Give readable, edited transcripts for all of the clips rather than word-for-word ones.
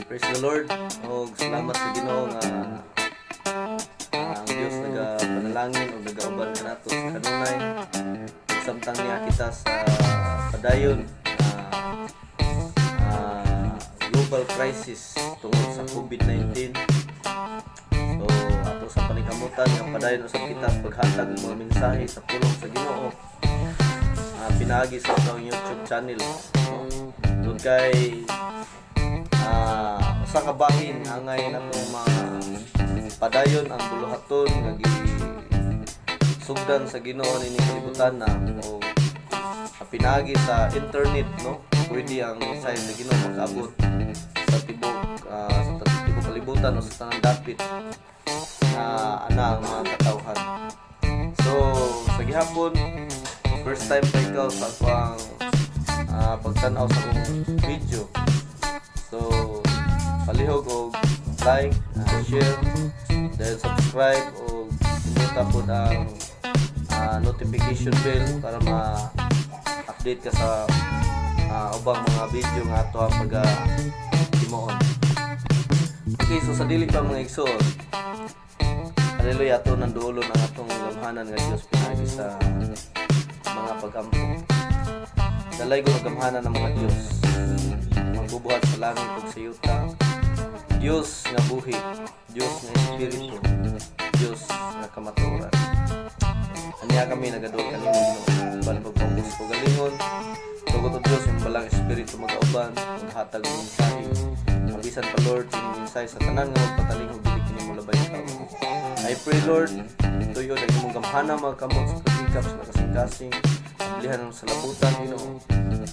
Praise the Lord. O salamat sa Ginoo nga ang Dios nagapanalangin o nagauban kanato sa kanunay. Samtang niya kita sa padayon global crisis tungod sa COVID-19. So ato sa panikamutan nga padayon usab kita sa paghatag ng mga mensahe sa pulong sa Ginoo. Pinaagi sa atong YouTube channel. Doon kay usa ka bahin angay natong padayon ang buluhaton nga sugdan sa Ginoo nining kalibutan na o pinaagi sa internet, no, pwede ang mensahe sa Ginoo makaabot sa tibok kalibutan o sa tanang dapit na ana ang mga katawhan. So sa gihapon, first time pa ikaw sa akong pagtanaw sa akong video. So palihog og like, share, then subscribe o pinuta po ang notification bell para ma-update ka sa ubang mga video nga ato ang pag-himuon. Okay, so sa dili pa mga igsoon, hallelujah, ato nang duolon ang atong gamhanan nga Dios pinagi sa mga pag-ampo. Dalay ko gamhanan ng mga Dios magbubuhat sa langit ug sa yuta. Dios nga buhi, Dios nga espiritu, Dios nga kamatuoran. Anya kami nagadol kanimo Ginoo, ban pagfocus ko galingon. Tugot o Dios yung balang espiritu mag-auban, maghatag ng mensahe. Mabisan pa Lord, kining mensahe sa tanan nga magpataling ug dili kini mo labay sa tao. I pray Lord, tuyo na imong gamhana magkamot sa pagikap sa kasing-kasing, ablihan sa labutan Ginoo.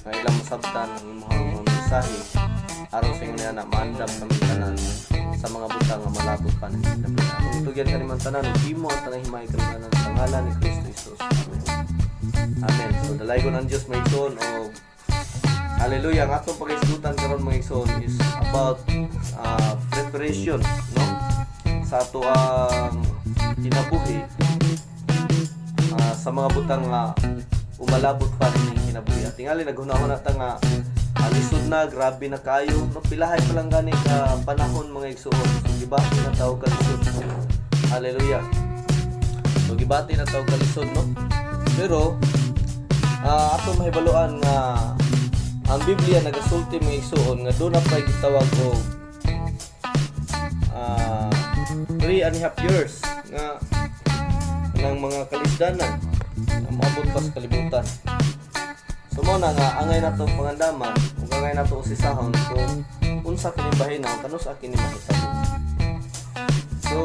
Nga ilang masabtan ang imong mensahe aron sa inyo na maandam sa tanan sa mga butang nga malabot pa ni David. Tugyan kaniman tanan ug himo ang tanang himay kaniman sa ngalan ni Kristo Jesus. Amen. Amen. So dalay ko ng Dios may igsoon o hallelujah. Ang atong pag-isgutan karon mga igsoon is about preparation, no, sa ato ang kinabuhi sa mga butang nga umalabot pa rin kinabuhi. At tingali naghunahon ta nga lisod na, grabe na kayo, no, pilahay pa lang gani ka panahon mga igsoon. So gibati na tawag ka lisod. Hallelujah. So gibati na tawag ka lisod, no. Pero ato mahibaluan nga ang Biblia nagasulti mga igsoon nga doon na pa gitawag og 3.5 years nga ng mga kalisdanan na maabot pa sa kalibutan. So mo na nga angay nato pangandaman ug angay nato usisahon kung unsa kini bahina kanus kini mahitabo. So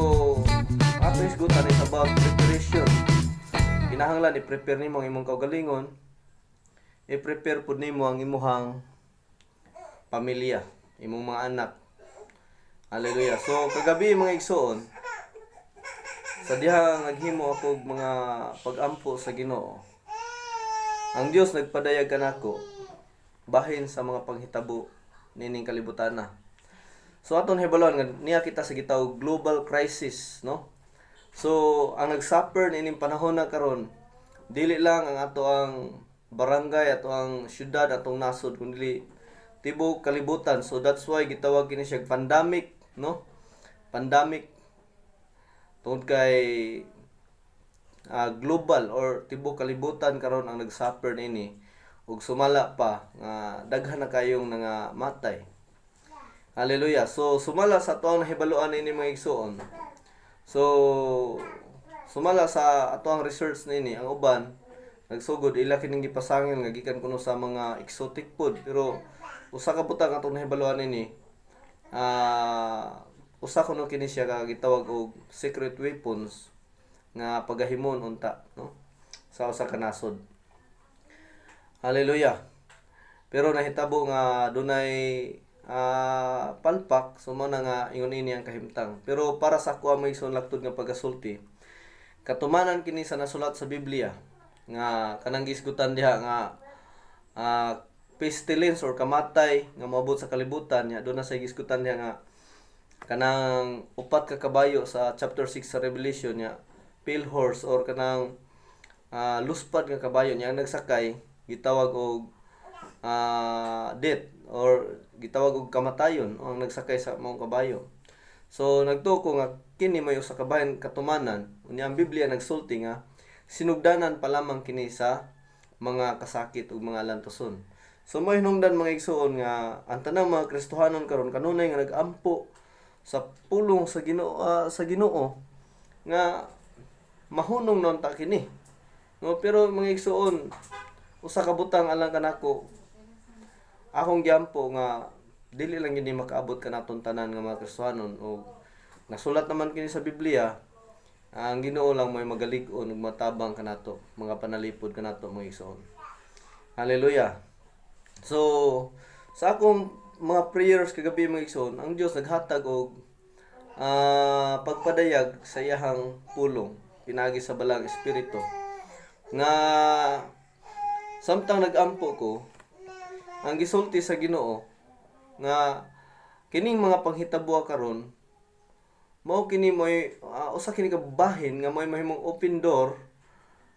ato isgutan is about preparation. Kinahanglan i-prepare nimo ang imong kaugalingon, i-prepare pud nimo ang imong pamilya, imong mga anak. Hallelujah. So kagabi mga igsoon, sa dihang naghimo ako mga pag-ampo sa Ginoo, ang Dios nagpadayag kanako bahin sa mga panghitabo nining kalibutan na. So aton hibalon nga niya kita sa gitawag global crisis, no? So ang nagsuffer nining panahon na karon dili lang ang ato ang barangay, ato ang syudad, atong nasod, kundi tibok kalibutan. So that's why gitawag kini siya pandemic, no? Pandemic tungod kay global or tibok kalibutan karon ang nagsuffer nini ug sumala pa nga daghan na kayong nga matay. Hallelujah. So sumala sa atoang nahibaluan nini mga igsoon. So sumala sa atoang research nini ang uban nagsugod ila kining gipasangil nga gikan kuno sa mga exotic food, pero usa ka butang atong nahibaluan nini usa kuno kini siya ka gitawag og secret weapons nga pagahimon unta, no, sa usa ka nasod. Hallelujah. Pero nahitabo nga dunay palpak, so mo na nga ingon ini ang kahimtang. Pero para sa ako ang may sunlaktod nga pagasulti, katumanan kini sa nasulat sa Biblia nga kanang gisgutan diha nga pestilence or kamatay nga moabot sa kalibutan nya, do na sa gisgutan diha nga kanang upat ka kabayo sa chapter 6 sa Revelation nya, pale horse or kanang luspad nga kabayo niya ang nagsakay gitawag og death or gitawag og kamatayon o ang nagsakay sa mga kabayo. So nagtuko nga kini may usa ka bahin katumanan, unya ang Biblia nagsulti nga sinugdanan pa lamang kini sa mga kasakit ug mga lantoson. So may hinungdan mga igsoon nga ang tanang mga Kristohanon karon kanunay nga nagampo sa pulong sa Ginoo nga mahunong non ta kini. No, pero mga igsoon usa ka butang alang kanako akong giampo nga dili lang gini makaabot kanaton tanan nga mga Kristohanon o nasulat naman kini sa Biblia ang Ginoo lang may magalig-on ug matabang kanato mga panalipod kanato mga igsoon. Hallelujah. So sa akong mga prayers kagabi mga igsoon, ang Dios naghatag og pagpadayag sa iyahang pulong pinagi sa balang espiritu nga samtang nagampo ko ang gisulti sa Ginoo nga kining mga panghitabo karon mao kini moy usa kini ka bahin nga moy mahimong open door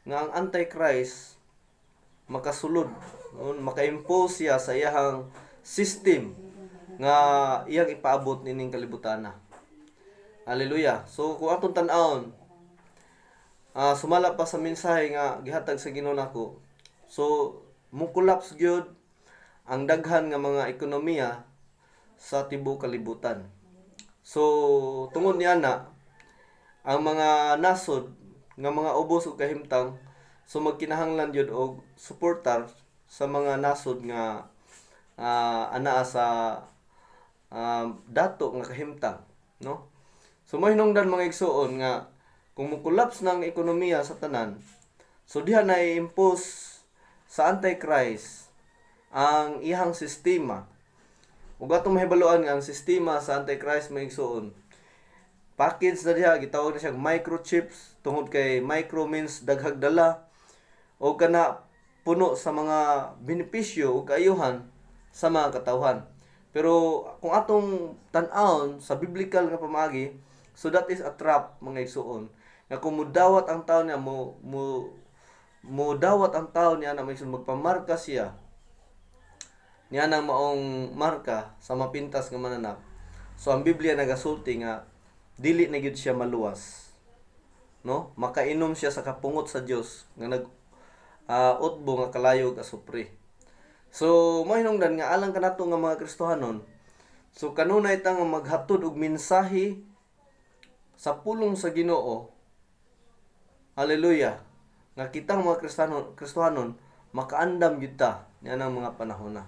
nga ang Antichrist makasulod maka-impose siya sa iyang system nga iyang ipaabot nining kalibutana. Hallelujah. So kung atong tan-awon sumala pa sa mensahe nga gihatag sa Ginoo nako. So mo collapse gyud ang daghan nga mga ekonomiya sa tibuok kalibutan. So tungod niya na ang mga nasod nga mga ubos ug kahimtang so magkinahanglan gyud og suportar sa mga nasod nga anaa sa dato nga kahimtang, no? So mahinungdan mga igsoon nga kung mo-collapse ng ekonomiya sa tanan, so diha na i-impose sa Antichrist ang iyang sistema. Ug atong mahibaluan nga ang sistema sa Antichrist mga igsoon, package na diha gitawag na siyang microchips tungod kay micro means daghag dala o kana puno sa mga benepisyo o kaayuhan sa mga katawhan. Pero kung atong tan-awon sa biblical nga pamaagi, so that is a trap mga igsoon. Nga kung mudawat ang tao niya mudawat ang tao niya na magpamarka siya niya nang maong marka sa mapintas nga mananap. So ang Biblia nagasulti nga dili na gyud siya maluwas. No? Makainom siya sa kapungot sa Dios nga utbo nga kalayo ka supre. So mahinungdan nga alang kanato nga mga Kristohanon. So kanunay ta nga maghatod og mensahe sa pulong sa Ginoo. Hallelujah. Nga kitang mga Kristohanon makaandam gyud ta niya nang mga panahon na.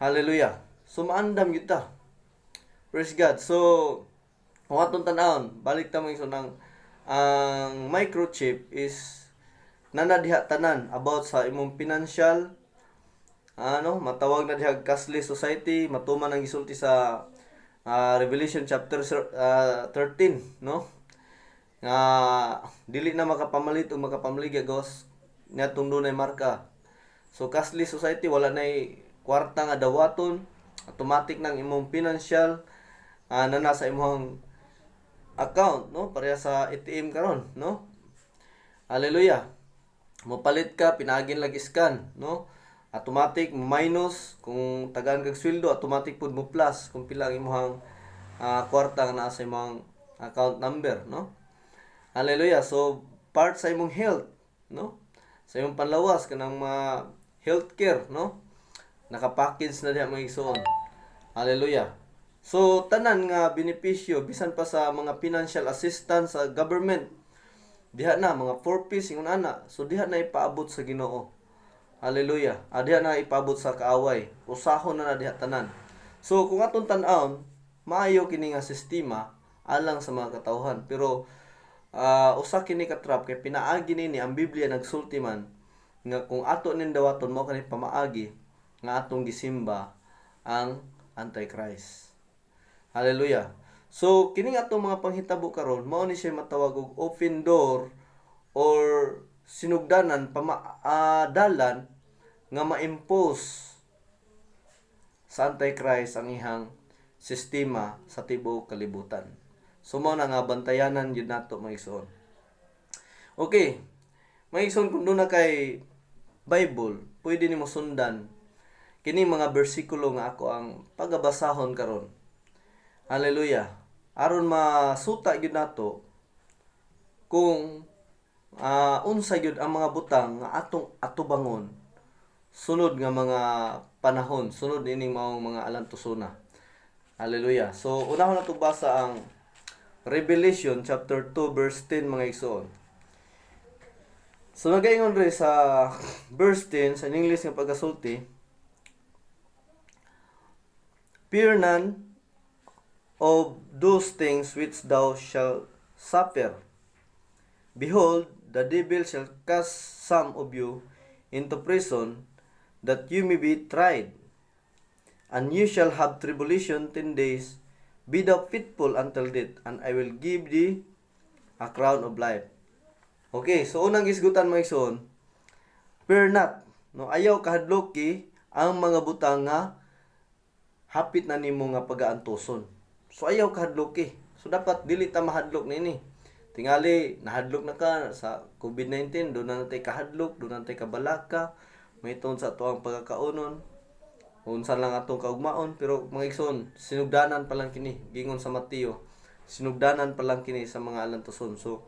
Hallelujah. So maandam gyud ta. Praise God. So kung atong tan-awon, balik ta mga nang ang microchip is nanadiha tanan about sa imong financial matawag na diha cashless society, matuman ang gisulti sa Revelation chapter 13, no? Nga dili na makapamalit o makapamaligya gos niadtong dunay marka. So cashless society wala nay kwarta nga dawaton, automatic nang imong financial na nasa imong account, no? Pareha sa ATM karon, no? Hallelujah. Mopalit ka, pinagin lagi scan, no? Automatic minus kung tagaan kag sweldo, automatic pud mo plus kung pila ang imong kwarta nga naa sa imong account number, no? Hallelujah. So part sa imong health, no? Sa imong panlawas kanang mga healthcare, no? Naka-package na diha mga igsoon. Hallelujah. So tanan nga benepisyo bisan pa sa mga financial assistance sa government diha na mga 4Ps ingon ana. So diha na ipaabot sa Ginoo. Hallelujah. Diha na ipaabot sa kaaway. Usahon na diha tanan. So kung atong tan-awon, maayo kini nga sistema alang sa mga katawhan. Pero usa kini ka trap kay pinaagi nini ang Biblia nagsulti man nga kung ato nin dawaton mao kani pamaagi nga atong gisimba ang Antichrist. Hallelujah. So kining atong mga panghitabo karon mao ni siya matawag og open door or sinugdanan dalan nga ma-impose sa Antichrist ang ihang sistema sa tibuok kalibutan. So mao na nga bantayanan gyud nato mga igsoon. Okay. Mga igsoon kung doon na kay Bible, pwede nimo sundan kini mga bersikulo nga ako ang pagabasahon karon. Hallelujah. Aron masuta gyud nato kung unsa gyud ang mga butang nga atong atubangon sunod nga mga panahon, sunod ining maong mga alantusona. Hallelujah. So unahon nato basa ang Revelation chapter 2 verse 10 mga igsoon. So nagaingon rin sa verse 10 sa English nga pagkasulti, fear none of those things which thou shalt suffer. Behold, the devil shall cast some of you into prison, that you may be tried, and you shall have tribulation 10 days. Be thou faithful until death, and I will give thee a crown of life. Okay, so unang gisgutan mga igsoon, fear not, no, ayaw kahadloki ang mga butang nga hapit na nimo nga pagaantuson. So ayaw kahadloki. So dapat dili ta mahadlok nini. Tingali nahadlok na ka sa COVID-19, do na natay kahadlok, do na natay kabalaka, may tungod sa tuang pagkakaunon. Unsa lang atong kaugmaon, pero mga igsoon, sinugdanan pa lang kini, gingon sa Mateo. Sinugdanan pa lang kini sa mga alantuson. So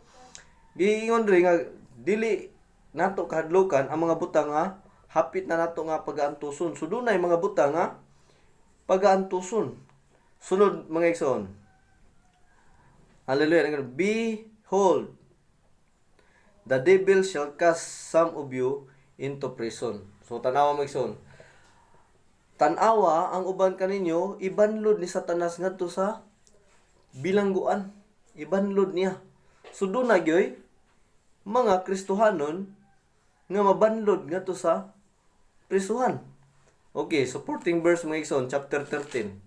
giingon rin nga dili nato kahadlokan ang mga butang nga hapit na nato nga pagaantuson. So dunay mga butang nga pagaantuson. Sunod mga igsoon. Hallelujah. Behold, the devil shall cast some of you into prison. So tanawa mga igsoon. Tanawa ang uban kaninyo, ibanlod ni Satanas ngadto sa bilangguan. Ibanlod niya. So doon na gyoy, mga Kristohanon nga mabanlod ngadto sa prisuhan. Okay, supporting verse mga igsoon, chapter 13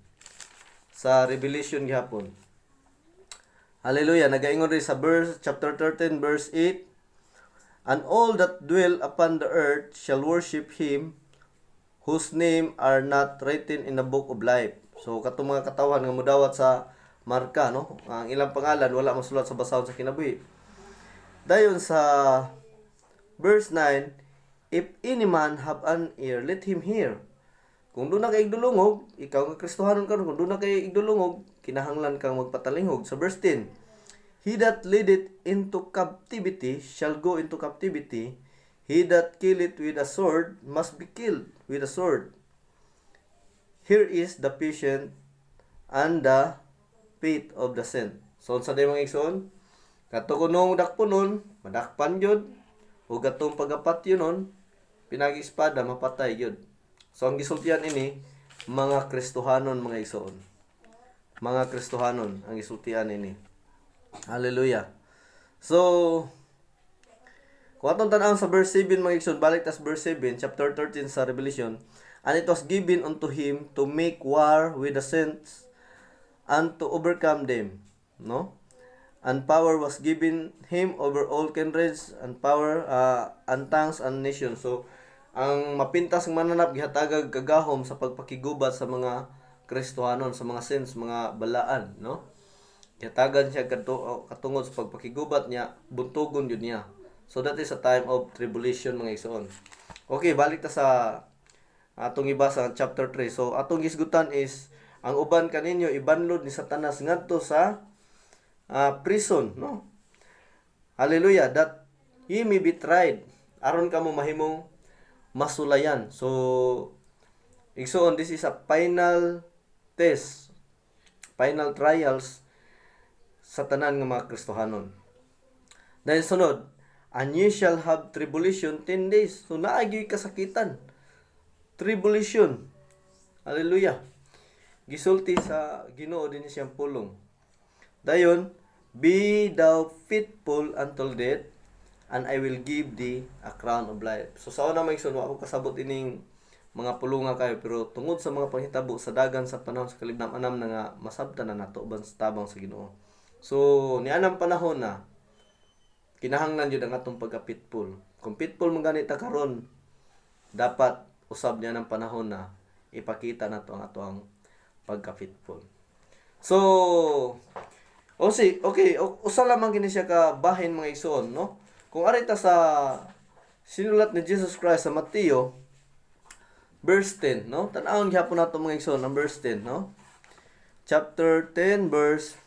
sa Revelation gihapon. Hallelujah. Nagaingon rin sa verse, chapter 13 verse 8, and all that dwell upon the earth shall worship him whose name are not written in the book of life. So katong mga katawan nga modawat sa marka, no? Ang ilang pangalan wala masulat sa basahon sa kinabuhi. Dayon sa verse 9, if any man have an ear, let him hear. Kung doon na kay igdulungog, ikaw nga Kristohanon karon, kung doon na kay igdulungog, kinahanglan kang magpatalingog. Sa verse 10, he that leadeth into captivity shall go into captivity. He that killeth with a sword must be killed with a sword. Here is the patient and the faith of the saint. So, sa day mga igsoon, katukunong dakpunon, madakpan yun, o gatong pagapat yun, pinag-espada, mapatay yun. So, ang gisultihan ini, mga Kristohanon mga igsoon. Mga Kristohanon, ang gisultihan ini. Hallelujah. So, kung atong tan-awon sa verse 7 mga igsoon, balik tas verse 7, chapter 13 sa Revelation, and it was given unto him to make war with the saints and to overcome them, no? And power was given him over all kindreds and power and tongues and nations. So ang mapintas ng mananap gihatagag kagahom sa pagpakigubat sa mga Kristohanon, sa mga saints, mga balaan, no? Gihatagan siya katungod sa pagpakigubat niya, buntugon yun niya. So that is a time of tribulation mga igsoon. Okay, balik ta sa atong ibasa chapter 3. So atong gisgutan is ang uban kaninyo ibanlod ni Satanas ngadto sa prison, no? Hallelujah, that he may be tried aron kamo mahimong masulayan. So igsoon, this is a final test, final trials sa tanan nga mga Kristohanon. Dahil sunod, and ye shall have tribulation 10 days. So naagyoy kasakitan. Tribulation. Hallelujah. Gisulti sa Ginoo din siyang pulong. Dayon, be thou faithful until death, and I will give thee a crown of life. So sa una may igsoon, ako kasabot ining mga pulunga kayo, pero tungod sa mga panghitabo sa dagan sa panahon sa kalibnam-anam na nga masabtan na nato uban sa tabang sa Ginoo. So nianang panahon na kinahanglan jud ang atong pagka-pitful. Kung pitful man ganita karon, dapat usab niya ng panahon na ipakita nato ang atong pagka-pitful. So, okay, usa lamang kini siya ka bahin mga igsoon, no? Kung arita sa sinulat ni Jesus Christ sa Mateo verse 10, no? Tan-awon gyapon nato mga igsoon ang verse 10, no? Chapter 10 verse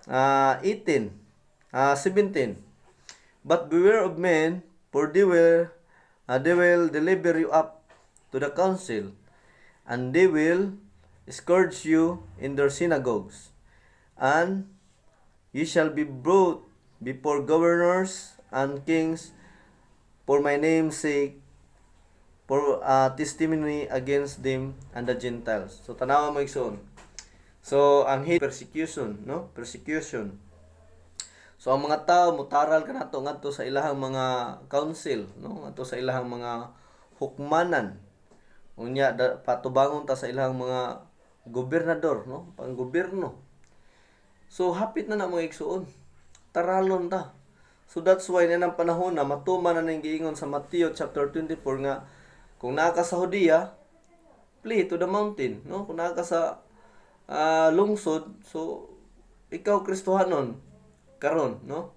17. But beware of men, for they will deliver you up to the council, and they will scourge you in their synagogues, and you shall be brought before governors and kings for my name's sake, for testimony against them and the Gentiles. So tanawa mo igsoon. So ang persecution, no? Persecution. So ang mga tao mutaral kanato ngadto sa ilahang mga council, no? Ngadto sa ilahang mga hukmanan. Unya patubangon ta sa ilahang mga gobernador, no? Panggobyerno. So hapit na mga igsoon. Taralon ta. So that's why nanang panahon na matuman na ning giingon sa Mateo chapter 24 nga kung naa ka sa Judea, flee to the mountain, no? Kung naa ka sa lungsod, so ikaw Kristohanon karon, no?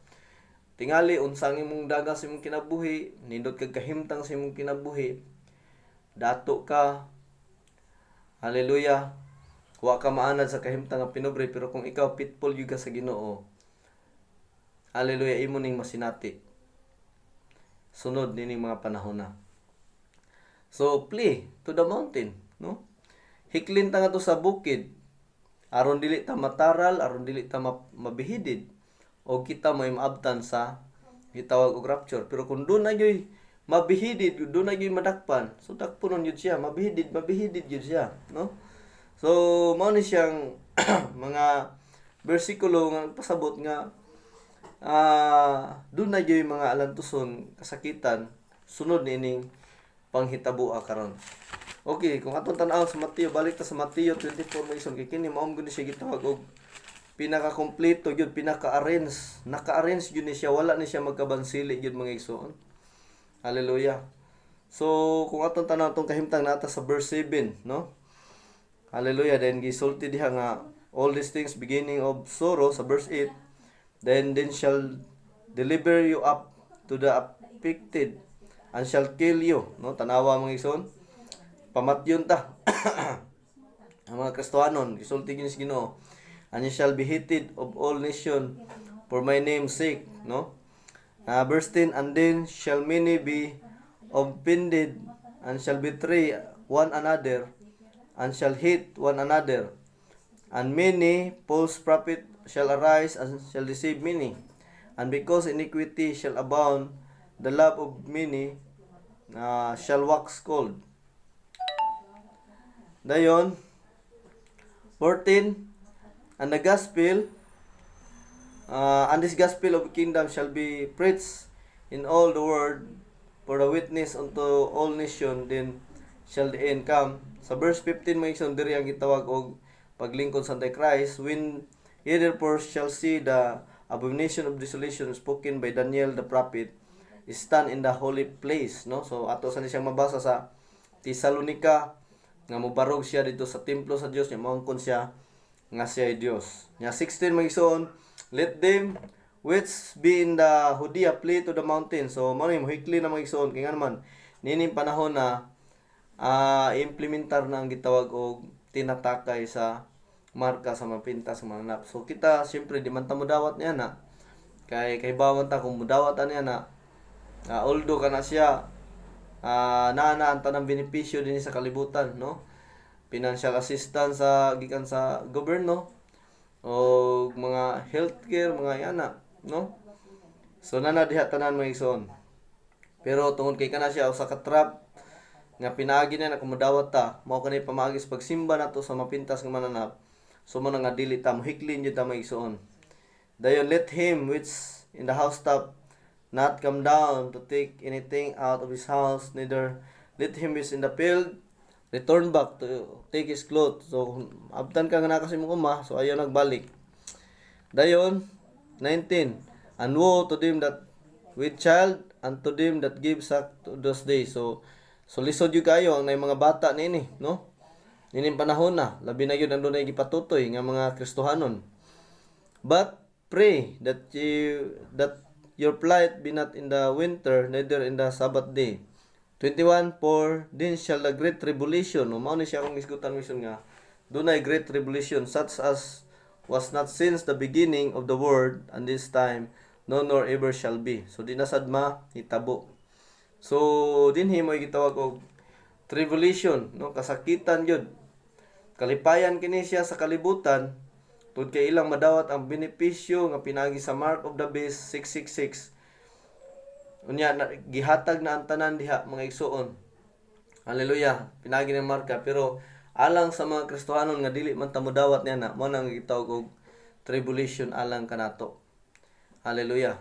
Tingali unsang imong daga sa imong kinabuhi, nindot kag kahimtang sa imong kinabuhi, dato ka, hallelujah, wa ka maanad sa kahimtang nga pinobre, pero kung ikaw pitful gyud ka sa Ginoo, hallelujah, imo ning masinati sunod nining mga panahon na. So flee to the mountain, no? Hiklin ta nga to sa bukid aron dili ta mataral, aron dili ta mabihidid, o kita mo maabtan sa gitawag og rapture. Pero kung doon na yoy mabihidid, doon na yoy madakpan, so dakponon yun siya, mabihidid yun siya, no? So mao ni siyang mga bersikulo nga pasabot nga doon na yoy mga alantuson, kasakitan sunod nining panghitabo karon. Okay, kung atong tan-awon sa Mateo, balik ta sa Mateo 24 mo isong kini mao gud siya gitawag og pinaka-kompleto gyud, pinaka-arrange, naka-arrange gyud ni siya, wala ni siya magkabansili gyud mga igsoon. Hallelujah. So kung atong tan-awon tong kahimtang nata sa verse 7, no? Hallelujah. Then gisulti diha nga all these things beginning of sorrow sa verse 8, then shall deliver you up to the afflicted and shall kill you, no? Tanawa mga igsoon, pamatyon ta ang mga Kristohanon, gisulti gyud ni Ginoo, and you shall be hated of all nations for my name's sake, no? Verse 10, and then shall many be offended and shall betray one another and shall hate one another, and many false prophets shall arise and shall deceive many, and because iniquity shall abound, the love of many shall wax cold. Dayon 14, and the gospel, and this gospel of the kingdom shall be preached in all the world for the witness unto all nations, then shall the end come. Sa verse 15 may isang diri ang gitawag og paglingkod sa Antichrist, when ye therefore shall see the abomination of desolation spoken by Daniel the prophet stand in the holy place, no? So ato sa siyang mabasa sa Tesalonica nga mobarog siya dito sa templo sa Dios, nya maungkon siya nga siya ay Dios. Nya 16 magison, let them which be in the Judea flee to the mountain. So mao ni mohikli na magison kay nga naman nining panahon na implementar na ang gitawag og tinatakay sa marka sa mapintas sa mga nap. So kita siyempre di man ta modawat niya na kay bawon ta kung modawat niya na although kana siya naa ang tanang benepisyo din sa kalibutan, no? Financial assistance sa gikan sa gobyerno o mga healthcare, mga yana, no? So nana diha tanan mga igsoon. Pero tungod kay kana siya usa ka trap nga pinaagi na kumudawat ta, mao kanay pamagis pagsimba nato sa mapintas nga mananap. So mo nga dili ta mohiklin jud ta mga igsoon. Dayon let him which in the housetop not come down to take anything out of his house, neither let him which in the field return back to take his clothes. So abtan ka nga nakasim uma, so ayaw nagbalik. Dayon 19, and woe to them that with child and to them that give sack to those days. So lisod yung kayo ang mga bata nini, no? Nining panahon na labi na yun ang dunay gipatutoy nga mga Kristohanon. But pray that your plight be not in the winter, neither in the Sabbath day. 21, for then shall the great tribulation, no, mao ni siya akong isgutan mission nga, dunay great tribulation, such as was not since the beginning of the world, and this time, no nor ever shall be. So, di na sad mahitabo. So, dinhi mo gitawag og tribulation, no, kasakitan yun. Kalipayan kini siya sa kalibutan, tungod kay ilang madawat ang benepisyo nga pinagi sa Mark of the Beast 666. Unya gihatag na ang tanan diha mga igsoon. Hallelujah. Pinagi ni Marka, pero alang sa mga Kristohanon nga dili man ta modawat niya na, mo nang gitawag og tribulation alang kanato. Hallelujah.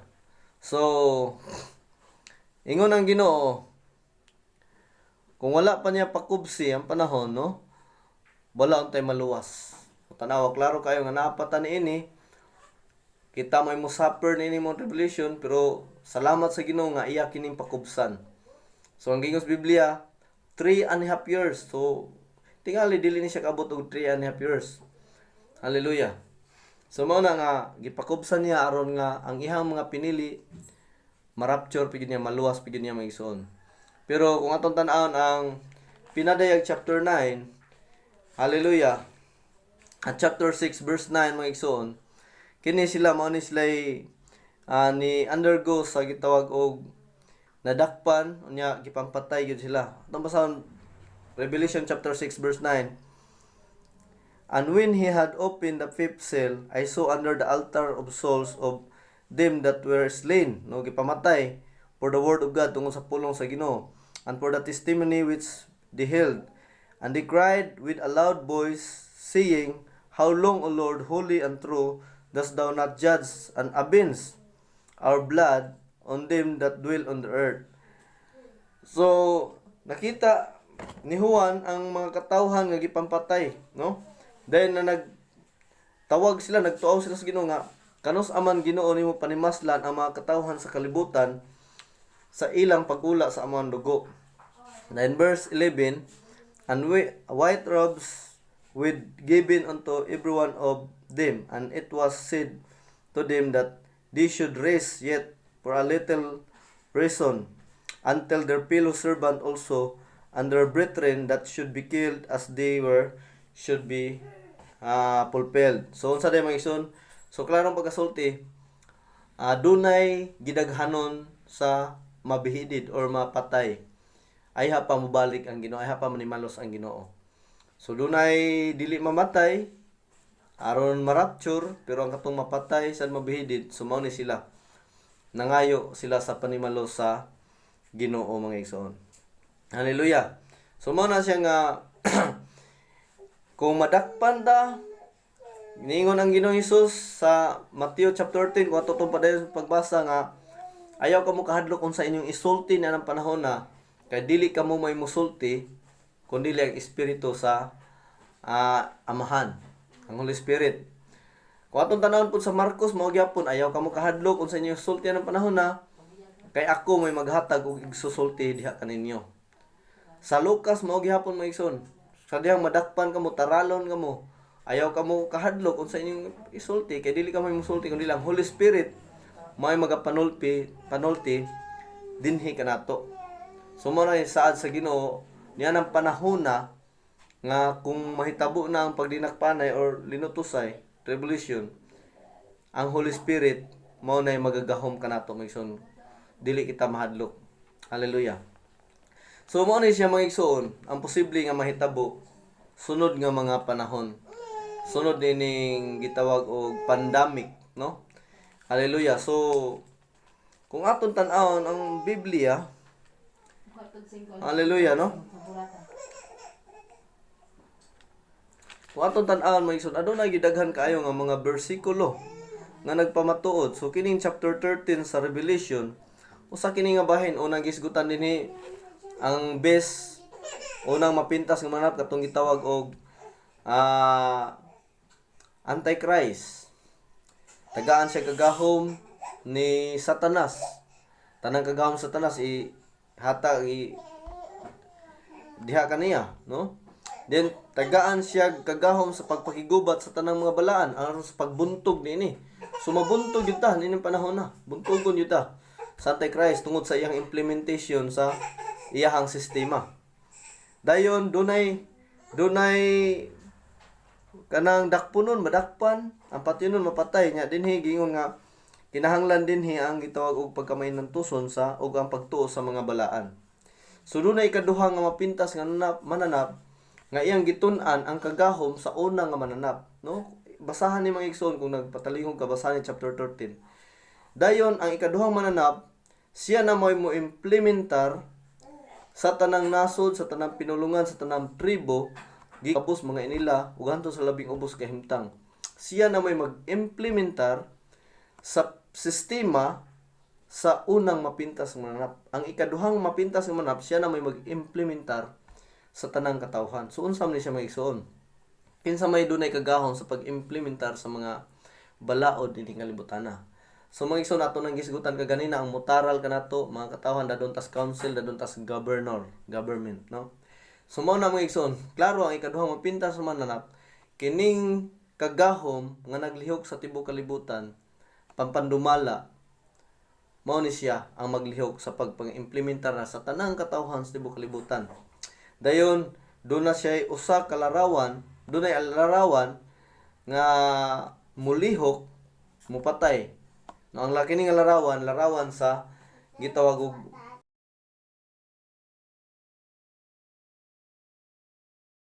So, ingon ang Ginoo, kung wala pa niya pakubsi ang panahon, no, wala untay maluwas. Tanawa klaro kayo nga napatan ini, kita may mo suffer nini mo tribulation, pero salamat sa Ginoo nga iya kining pakubsan. So ang gingos Biblia, 3.5 years. So tingali dili ni siya kabot og 3.5 years. Hallelujah. So mao na nga gipakubsan niya aron nga ang ihang mga pinili marapture pigid niya, maluwas pigid niya magigsoon. Pero kung atong tan-awon ang Pinadayag chapter 9, hallelujah, at chapter 6 verse 9 mga igsoon, kini sila mao ni sila ni undergo sa gitawag og nadakpan, unya gipampatay gyud sila. Atong basahon Revelation chapter 6 verse 9. And when he had opened the fifth seal, I saw under the altar of souls of them that were slain, no, gipamatay for the word of God tungod sa pulong sa Ginoo, and for the testimony which they held. And they cried with a loud voice, saying, How long, O Lord, holy and true, dost thou not judge and avenge our blood on them that dwell on the earth? So, nakita ni Juan ang mga katawhan nga gipampatay, no? Dahil na nagtawag sila, nagtuaw sila sa Ginoo nga, kanos aman Ginoo nimo panimaslan ang mga katawhan sa kalibutan sa ilang pagula sa among dugo. Na in verse 11, and white robes with given unto every one of them, and it was said to them that they should rest yet for a little reason, until their fellow servant also and their brethren that should be killed as they were should be fulfilled. So unsa day mga igsoon? So klarong pagkasulti, dunay gidaghanon sa mabihidid or mapatay. Ay ha pa mobalik ang Ginoo, ay ha pa manimalos ang Ginoo. So dunay dili mamatay aron marapture, pero ang katong mapatay sa mabihidid, sumaw ni sila. Nangayo sila sa panimalos sa Ginoo mga igsoon. Hallelujah. So mao na siya nga kung madakpan ta, niingon ang Ginoong Hesus sa Matthew chapter 13, kung atong padayon pagbasa nga, ayaw ka mo kahadlok kung sa inyong isulti na ng panahon na, kaya dili ka mo may musulti, kundi ang Espiritu sa Amahan, ang Holy Spirit. Kung atong tanawon po sa Marcos, mao gyapon, ayaw ka mo kahadlok kung sa inyong isulti ng panahon na, kay ako may maghatag og igsusulti diha kaninyo. Sa Lucas, mao gyapon mga igsoon, sa dihang madakpan ka mo, taralon ka mo, ayaw ka mo kahadlok kung sa inyong isulti, kay dili ka may musulti kundi lang Holy Spirit may magapanulti dinhi kanato. So mo na saad sa Ginoo niya ng panahon na nga kung mahitabo na ang pagdinakpanay or linutusay, tribulation, ang Holy Spirit mao na magagahom kanato magson, dili kita mahadlok. Hallelujah. So mo ni siya mga igsoon, ang posible nga mahitabo sunod nga mga panahon. Sunod dining gitawag og pandemic, no? Hallelujah. So kung aton tan-awon ang Biblia, hallelujah, no? Kung aton tan-awon mga igsoon, adunay gidaghan kaayo nga mga bersikulo nga nagpamatuod. So kining chapter 13 sa Revelation, usa kini nga bahin unang gisgutan dinhi ang best unang mapintas nga manap katong gitawag og Antichrist. Tagaan siya kagahom ni Satanas. Tanang kagahom sa Satanas diha kaniya, no? Then tagaan siya kagahom sa pagpakigubat sa tanang mga balaan aron sa pagbuntog niini. So mabuntog gyud ta nining panahon na. Buntogon gyud ta sa Antichrist tungod sa iyang implementation sa iyahang sistema. Dayon dunay kanang dakpunon madakpan, ang patinon mapatay nya dinhi gingon nga kinahanglan dinhi ang gitawag og pagkamay ng tuson sa ug ang pagtuo sa mga balaan. So dunay ikaduha nga mapintas nga mananap nga iyang gitun-an ang kagahom sa una nga mananap, no? Basahan ni mga igsoon kung nagpatalingog ka, basahan ni chapter 13. Dayon ang ikaduhang mananap siya na mo implementar sa tanang nasod, sa tanang pinulungan, sa tanang tribo, gikapos mga inila, ug hanto sa labing ubos ka himtang. Siya na may mag-implementar sa sistema sa unang mapintas nga mananap. Ang ikaduhang mapintas nga mananap, siya na may mag-implementar sa tanang katawhan. So unsa man ni siya maigsoon? Kinsa may dunay kagahom sa pag-implementar sa mga balaod dinhi nga libutana. So mga igsoon nato nang gisgutan kaganina ang mutaral kanato mga katawhan dadon tas council, dadon tas government, no? So mao na mga igsoon, klaro ang ikaduhang mapintas sa mananap kining kagahom nga naglihok sa tibuok kalibutan pampandumala mao ni siya ang maglihok sa pagpang-implementar na sa tanang katawhan sa tibuok kalibutan. Dayon doon na siya usa ka larawan, dunay larawan nga mulihok mupatay. No, ang laki ni nga larawan sa gitawag og